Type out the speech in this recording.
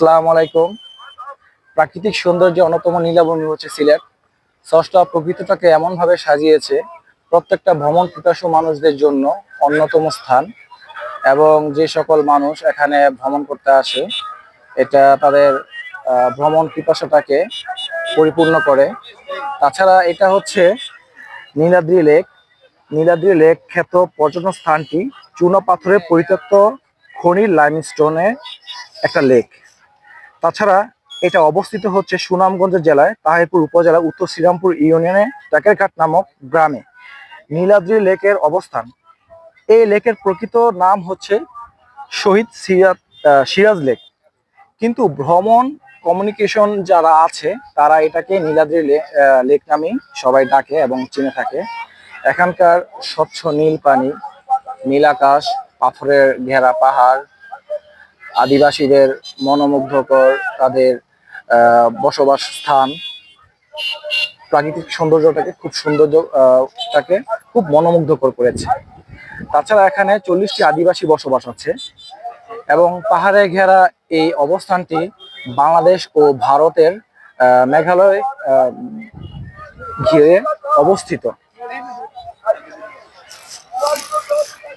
আসসালামু আলাইকুম। প্রাকৃতিক সৌন্দর্যে অন্যতম নীলাভূমি হচ্ছে সিলেট। স্রষ্টা প্রকৃতিটাকে এমনভাবে সাজিয়েছে, প্রত্যেকটা ভ্রমণ পিপাসু মানুষদের জন্য অন্যতম স্থান। এবং যে সকল মানুষ এখানে ভ্রমণ করতে আসে, এটা তাদের ভ্রমণ পিপাসাটাকে পরিপূর্ণ করে। তাছাড়া এটা হচ্ছে নীলাদ্রি লেক। নীলাদ্রি লেক খ্যাত পর্যটন স্থানটি চুনা পাথরে পরিত্যক্ত খনির লাইমস্টোনের একটা লেক। তাছাড়া এটা অবস্থিত হচ্ছে সুনামগঞ্জ জেলায় তাহিরপুর উপজেলা উত্তর শ্রীরামপুর ইউনিয়নে টাকেরঘাট নামক গ্রামে নীলাদ্রি লেকের অবস্থান। এই লেকের প্রকৃত নাম হচ্ছে শহীদ সিরাজ লেক, কিন্তু ভ্রমণ কমিউনিকেশন যারা আছে তারা এটাকে নীলাদ্রি লেক নামেই সবাই ডাকে এবং চিনে থাকে। এখানকার স্বচ্ছ নীল পানি, নীল আকাশ, পাথরের ঘেরা পাহাড়, আদিবাসীদের মনোমুগ্ধকর তাদের বসবাস স্থান, প্রাকৃতিক সৌন্দর্যটাকে তাকে খুব মনোমুগ্ধকর করেছে। তাছাড়া এখানে 40টি আদিবাসী বসবাস আছে এবং পাহাড়ে ঘেরা এই অবস্থানটি বাংলাদেশ ও ভারতের মেঘালয় ঘিরে অবস্থিত।